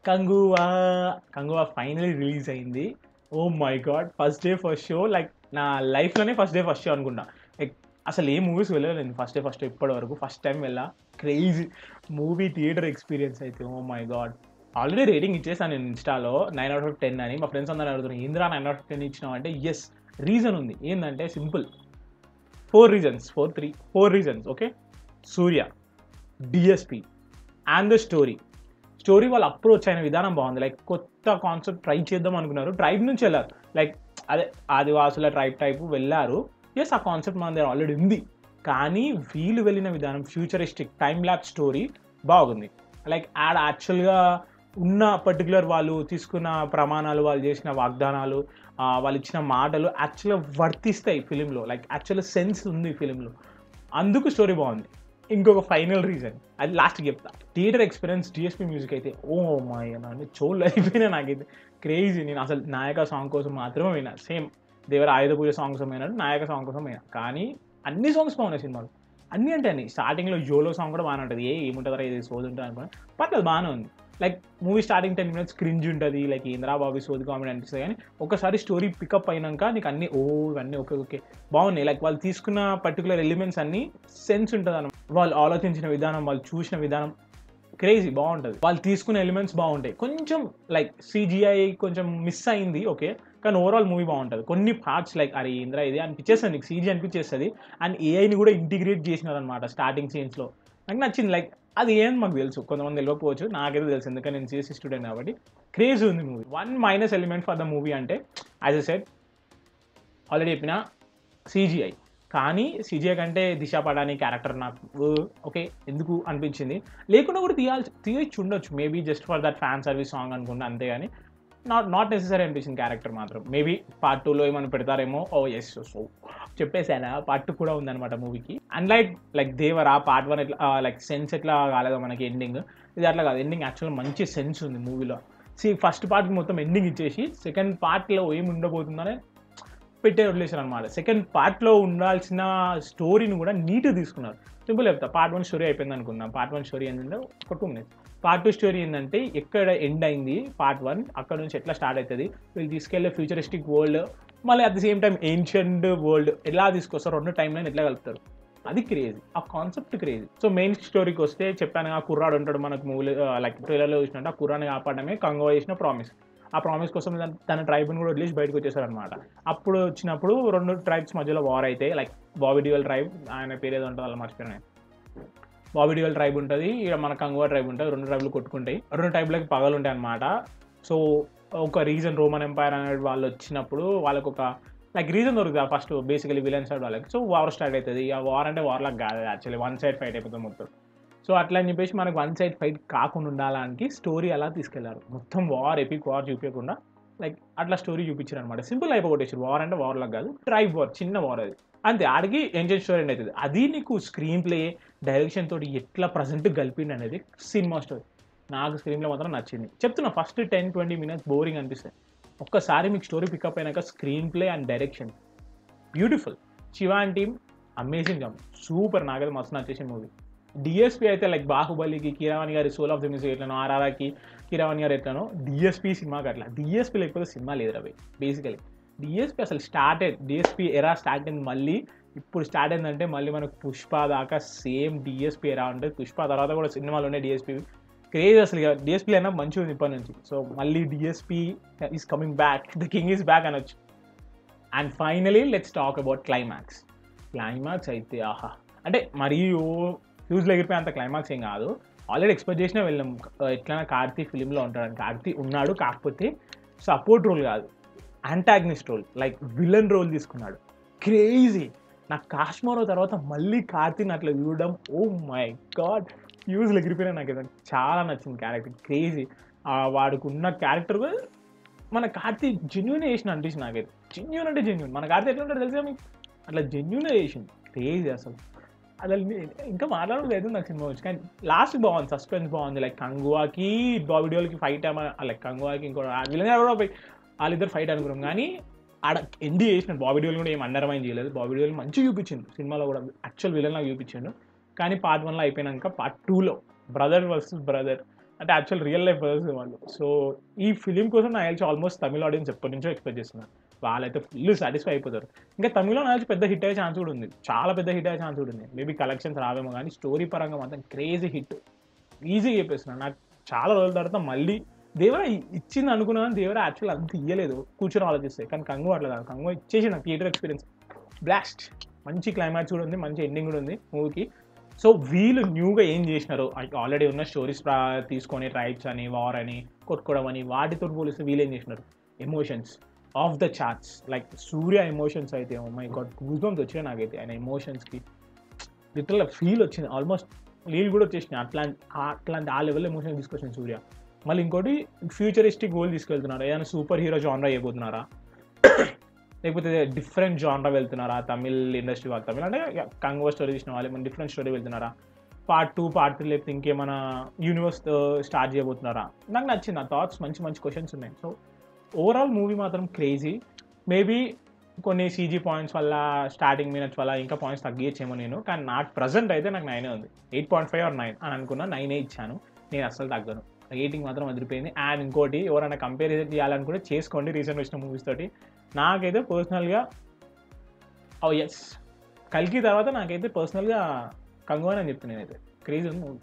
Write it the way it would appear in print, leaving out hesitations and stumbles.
Kanguva Kanguva finally release అయింది. Oh my God, first day first show, like నా లైఫ్లోనే first day first show అనుకుంటా. Like అసలు ఏ మూవీస్ వెళ్ళలేదు ఫస్ట్ డే ఫస్ట్ షో ఇప్పటి వరకు. ఫస్ట్ టైం వెళ్ళా. క్రేజీ మూవీ థియేటర్ ఎక్స్పీరియన్స్ అయితే. Oh my God, already rating ఇచ్చేసాను నేను ఇన్స్టాలో 9/10 అని. మా ఫ్రెండ్స్ అందరూ అడుగుతున్నారు, ఏంద్రా 9/10 ఇచ్చినావు అంటే, ఎస్ రీజన్ ఉంది. ఏంటంటే simple, 4 reasons. Okay, Surya, DSP and the story వాళ్ళు అప్రోచ్ అయిన విధానం బాగుంది. లైక్ కొత్త కాన్సెప్ట్ ట్రై చేద్దాం అనుకున్నారు, ట్రైబ్ నుంచి వెళ్ళారు. లైక్ అదే ఆదివాసుల ట్రైబ్ టైపు వెళ్ళారు. ఎస్, ఆ కాన్సెప్ట్ మన దగ్గర ఆల్రెడీ ఉంది, కానీ వీళ్ళు వెళ్ళిన విధానం ఫ్యూచరిస్టిక్ టైమ్ ల్యాప్స్ స్టోరీ బాగుంది. లైక్ యాక్చువల్గా ఉన్న పర్టికులర్ వాళ్ళు తీసుకున్న ప్రమాణాలు, వాళ్ళు చేసిన వాగ్దానాలు, వాళ్ళు ఇచ్చిన మాటలు యాక్చువల్గా వర్తిస్తాయి ఫిలింలో. లైక్ యాక్చువల్గా సెన్స్ ఉంది ఫిలింలో, అందుకు స్టోరీ బాగుంది. ఇంకొక ఫైనల్ రీజన్, అది లాస్ట్కి చెప్తా. థియేటర్ ఎక్స్పీరియన్స్ డిఎస్పీ మ్యూజిక్ అయితే ఓ మై అని చోళ్ళు అయిపోయినా నాకైతే. క్రేజీ. నేను అసలు నాయక సాంగ్ కోసం మాత్రమే విన్నా. సేమ్ దేవర ఆయుధ పూజ సాంగ్ కోసం అయినాడు, నాయక సాంగ్ కోసం అయినా. కానీ అన్ని సాంగ్స్ బాగున్నాయి సినిమాలు, అన్నీ అంటే అన్ని. స్టార్టింగ్లో జోలో సాంగ్ కూడా బాగానే ఉంటుంది. ఏముంటుందా ఇది సోది ఉంటుంది అనుకున్నా, బట్ అది బాగానే ఉంది. Like movie starting 10 minutes cringe ఉంటుంది, లైక్ ఇంద్రా బాబీ సోది కామెడీ అనిపిస్తుంది. కానీ ఒకసారి స్టోరీ పికప్ అయినాక నీకు అన్ని ఇవన్నీ ఓకే బాగున్నాయి. లైక్ వాళ్ళు తీసుకున్న పర్టికులర్ ఎలిమెంట్స్ అన్ని సెన్స్ ఉంటుంది అన్నమాట. వాళ్ళు ఆలోచించిన విధానం, వాళ్ళు చూసిన విధానం క్రేజీ బాగుంటుంది. వాళ్ళు తీసుకున్న ఎలిమెంట్స్ బాగుంటాయి. కొంచెం లైక్ సిజిఐ కొంచెం మిస్ అయింది, ఓకే, కానీ ఓవరాల్ మూవీ బాగుంటుంది. కొన్ని పార్ట్స్ లైక్ అరే ఇంద్రా ఇది అనిపించేస్తుంది, నీకు సీజీ అనిపించేస్తుంది. అండ్ ఏఐని కూడా ఇంటిగ్రేట్ చేసినారు అనమాట స్టార్టింగ్ సీన్స్లో. నాకు నచ్చింది. లైక్ అది ఏం మాకు తెలుసు, కొంతమంది తెలియకపోవచ్చు, నాకైతే తెలుసు ఎందుకంటే నేను సిఎస్సి స్టూడెంట్ కాబట్టి. క్రేజ్ ఉంది movie. One minus element for the movie అంటే, యాజ్ ఎ సెడ్ ఆల్రెడీ చెప్పిన సిజిఐ. కానీ సిజిఐ కంటే దిశ పడాని క్యారెక్టర్ నాకు ఓకే ఎందుకు అనిపించింది. లేకుండా కూడా తీయచ్చు ఉండొచ్చు, maybe just for that fan service song అనుకుంటా, అంతేగాని నాట్ నెసెసరీ అనిపించింది క్యారెక్టర్ మాత్రం. మేబీ పార్ట్ 2లో ఏమైనా పెడతారేమో. ఓ ఎస్, సో చెప్పేసానా, పార్ట్ 2 కూడా ఉందన్నమాట మూవీకి. అండ్ లైక్ దేవర్ ఆ పార్ట్ 1 ఎట్లా లైక్ సెన్స్ ఎట్లా కాలేదో మనకి ఎండింగ్, ఇది అట్లా కాదు. ఎండింగ్ యాక్చువల్గా మంచి సెన్స్ ఉంది మూవీలో. ఫస్ట్ పార్ట్కి మొత్తం ఎండింగ్ ఇచ్చేసి సెకండ్ పార్ట్లో ఏమి ఉండబోతుందనే పెట్టే వదిలేశారు అనమాట. సెకండ్ పార్ట్లో ఉండాల్సిన స్టోరీని కూడా నీట్గా తీసుకున్నారు. సింపుల్ చెప్తా, పార్ట్ 1 స్టోరీ అయిపోయింది అనుకున్నాం. పార్ట్ 1 స్టోరీ ఏంటంటే ఒక 2 minutes. పార్ట్ 2 స్టోరీ ఏంటంటే ఎక్కడ ఎండ్ అయింది పార్ట్ 1, అక్కడ నుంచి ఎట్లా స్టార్ట్ అవుతుంది, వీళ్ళు తీసుకెళ్లే ఫ్యూచరిస్టిక్ వరల్డ్, మళ్ళీ at the same time ancient world ఎలా తీసుకొస్తారు, రెండు టైం లైన్ ఎట్లా కలుపుతారు, అది క్రేజీ. ఆ కాన్సెప్ట్ క్రేజీ. సో మెయిన్ స్టోరీకి వస్తే, చెప్పాను ఆ కుర్రాడు ఉంటాడు మనకు మూవీ లైక్ ట్రైలర్లో చూసినట్టు, ఆ కుర్రాన్ని కాపాడమే కంగువా చేసిన ప్రామిస్. ఆ ప్రామిస్ కోసం తన ట్రైబ్ని కూడా వదిలేసి బయటకు వచ్చేసారనమాట. అప్పుడు వచ్చినప్పుడు 2 ట్రైబ్స్ మధ్యలో వార్ అయితే, లైక్ బాబీ డియోల్ ట్రైబ్, ఆయన పేరు ఏదో ఉంటుంది అలా మర్చిపోయినాయి. బాబీ డియోల్ ట్రైబ్ ఉంటుంది, ఇక్కడ మన కంగువా ట్రైబ్ ఉంటుంది. 2 ట్రైబ్లు కొట్టుకుంటాయి, 2 ట్రైబ్లకి పగలు ఉంటాయి అనమాట. సో ఒక రీజన్ రోమన్ ఎంపైర్ అనే వాళ్ళు వచ్చినప్పుడు వాళ్ళకి ఒక లైక్ రీజన్ దొరుకుతుంది ఫస్ట్ బేసికలీ విలన్ సైడ్ వాళ్ళకి. సో వార్ స్టార్ట్ అవుతుంది. ఆ వార్ అంటే వార్ లాగా కాదు, యాక్చువల్లీ వన్ సైడ్ ఫైట్ అయిపోతుంది మొత్తం. సో అట్లా అని చెప్పేసి మనకు వన్ సైడ్ ఫైట్ కాకుండా ఉండాలని స్టోరీ అలా తీసుకెళ్లారు. మొత్తం వార్ ఎపిక్ వార్ చూపించకుండా లైక్ అట్లా స్టోరీ చూపించారు అనమాట. సింపుల్ అయిపోగొట్టేసారు. వార్ అంటే వార్ లాగా కాదు, ట్రైబ్ వార్, చిన్న వార్ అది అంతే. ఆడికి ఎంజాయ్ స్టోరీ అవుతుంది. అది నీకు స్క్రీన్ ప్లే డైరెక్షన్ తోటి ఎట్లా ప్రజెంట్ కలిపిండి అనేది సినిమా స్టోరీ. నాకు స్క్రీన్లో మాత్రం నచ్చింది. చెప్తున్నా, ఫస్ట్ 10-20 minutes బోరింగ్ అనిపిస్తుంది. ఒక్కసారి మీకు స్టోరీ పికప్ అయినాక screen play and direction beautiful. Shiva and team amazing job, super. నాకైతే మస్తు నచ్చేసిన మూవీ. డిఎస్పీ అయితే లైక్ బాహుబలికి కీరవాణి గారి సోల్ ఆఫ్ ది మ్యూజిక్ ఎట్లనో, ఆర్ఆర్ఆర్కి కీరవాణి గారు ఎట్లనో, డిఎస్పీ సినిమాకి అట్లా. డిఎస్పీ లేకపోతే సినిమా లేదు రవి. బేసికలీ డిఎస్పీ అసలు డిఎస్పీ ఎరా స్టార్ట్ అయింది. మళ్ళీ ఇప్పుడు స్టార్ట్ అయిందంటే మళ్ళీ మనకు పుష్ప దాకా సేమ్ డిఎస్పీ ఎరా ఉంటుంది. పుష్ప తర్వాత కూడా సినిమాలు ఉన్నాయి డిఎస్పీ. క్రేజ్ అసలు డిఎస్పీ అయినా మంచిగా ఉంది ఇప్పటి నుంచి. సో మళ్ళీ DSP is coming back, the king is back అనొచ్చు. And finally let's talk about climax అయితే ఆహా, అంటే మరీ ఫ్యూజ్లో ఎగిరిపోయి అంత క్లైమాక్స్ ఏం కాదు. ఆల్రెడీ ఎక్స్పెక్ట్ చేసినా వెళ్ళాం ఎట్లైనా కార్తీ ఫిలింలో ఉంటాడని. కార్తీ ఉన్నాడు, కాకపోతే సపోర్ట్ రోల్ కాదు, antagonist role, like villain role తీసుకున్నాడు. క్రేజీ. నాకు కాశ్మీర్ తర్వాత మళ్ళీ కార్తీని అట్లా చూడడం, ఓ మై గాడ్, ఫ్యూజ్లో ఎగిరిపోయినా. నాకు చాలా నచ్చింది క్యారెక్టర్, క్రేజీ. వాడికి ఉన్న క్యారెక్టర్ మన కార్తీ జెన్యున్ చేసిన అనిపించింది నాకైతే. జెన్యున్ అంటే జెన్యున్. మన కార్తీ ఎట్లా ఉంటాడు తెలుసా మీకు, అట్లా జెన్యున్గా చేసింది. క్రేజీ అసలు. అసలు ఇంకా మాట్లాడలేదు నాకు సినిమా వచ్చి, కానీ లాస్ట్ బాగుంది, సస్పెన్స్ బాగుంది. లైక్ కంగువాకి బాబీ డియోల్కి ఫైట్ లైక్ కంగువాకి ఇంకో విలన్ కూడా వాళ్ళిద్దరు ఫైట్ అనుకున్నాం, కానీ ఆడ ఎండి చేసినాడు. బాబీ డియోల్ కూడా ఏం అండర్మైన్ చేయలేదు. బాబీ డియోల్ మంచిగా చూపించింది సినిమాలో కూడా, యాక్చువల్ విలన్ లాగా చూపించాడు. కానీ పార్ట్ 1లో అయిపోయినాక పార్ట్ 2లో బ్రదర్ వర్సెస్ బ్రదర్ అంటే యాక్చువల్ రియల్ లైఫ్ పర్సన్ వాళ్ళు. సో ఈ ఫిలిం కోసం నాకు తెలిసి ఆల్మోస్ట్ తమిళ ఆడియన్స్ ఎప్పటి నుంచో ఎక్స్పెక్ట్ చేస్తున్నారు. వాళ్ళైతే ఫుల్ సాటిస్ఫై అయిపోతారు. ఇంకా తమిళ్లో నాకు తెలిసి పెద్ద హిట్ అయ్యే ఛాన్స్ కూడా ఉంది. చాలా పెద్ద హిట్ అయ్యే ఛాన్స్ కూడా ఉంది. మేబీ కలెక్షన్స్ రావేమో కానీ స్టోరీ పరంగా మాత్రం క్రేజీ హిట్. ఈజీగా చెప్పేస్తున్నాను. నాకు చాలా రోజుల తర్వాత మళ్ళీ దేవరా ఇచ్చింది అనుకున్నాను, దేవరా యాక్చువల్ అంత ఇయ్యలేదు కూర్చొని ఆలోచిస్తే. కానీ కంగు అట్లా కాదు, కంగు ఇచ్చేసి నాకు థియేటర్ ఎక్స్పీరియన్స్ బ్లాస్ట్. మంచి క్లైమాక్స్ కూడా ఉంది, మంచి ఎండింగ్ కూడా ఉంది మూవీకి. సో వీళ్ళు న్యూగా ఏం చేసినారు, ఆల్రెడీ ఉన్న స్టోరీస్ తీసుకొని ట్రైబ్స్ అని, వార్ అని, కొట్టుకోవడం అని, వాటితో పోలిస్తే వీళ్ళు ఏం చేసినారు, emotions of the charts. Like Surya emotions అయితే oh my god goosebumps వచ్చాయి నాకైతే. ఆయన ఎమోషన్స్కి లిటరల్ ఫీల్ వచ్చింది, ఆల్మోస్ట్ నీళ్ళు కూడా వచ్చేసినాయి. అట్లాంటి ఆ లెవెల్ ఎమోషన్ తీసుకొచ్చింది సూర్య. మళ్ళీ ఇంకోటి ఫ్యూచరిస్టిక్ గోల్ తీసుకెళ్తున్నారు. ఏదైనా సూపర్ హీరో జానరా అయిపోతున్నారా, లేకపోతే డిఫరెంట్ జానరా వెళ్తున్నారా, తమిళ్ ఇండస్ట్రీ వాళ్ళు, తమిళ్ అంటే కంగో స్టోరీ తీసిన వాళ్ళు ఏమైనా డిఫరెంట్ స్టోరీ వెళ్తున్నారా, పార్ట్ 2 పార్ట్ 3 లేకపోతే ఇంకేమైనా యూనివర్స్ స్టార్ట్ చేయబోతున్నారా. నాకు నచ్చింది, ఆ థాట్స్ మంచి మంచి క్వశ్చన్స్ ఉన్నాయి. సో ఓవరాల్ మూవీ మాత్రం క్రేజీ. మేబీ కొన్ని సీజీ పాయింట్స్ వల్ల, స్టార్టింగ్ మినిట్స్ వల్ల ఇంకా పాయింట్స్ తగ్గించేమో నేను. కానీ నాకు ప్రజెంట్ అయితే నాకు 9 ఉంది. 8.5 or 9 అని అనుకున్నా, 9 ఇచ్చాను. నేను అస్సలు తగ్గను, రేటింగ్ మాత్రం అదిరిపోయింది. అండ్ ఇంకోటి ఎవరైనా కంపారిజన్ చేయాలనుకుంటే చేసుకోండి రీసెంట్ వచ్చిన మూవీస్ తోటి. నాకైతే పర్సనల్గా ఎస్ కల్కి తర్వాత నాకైతే పర్సనల్గా కంగువా అని చెప్తాను నేనైతే. క్రేజీ ఉంది మూవీ.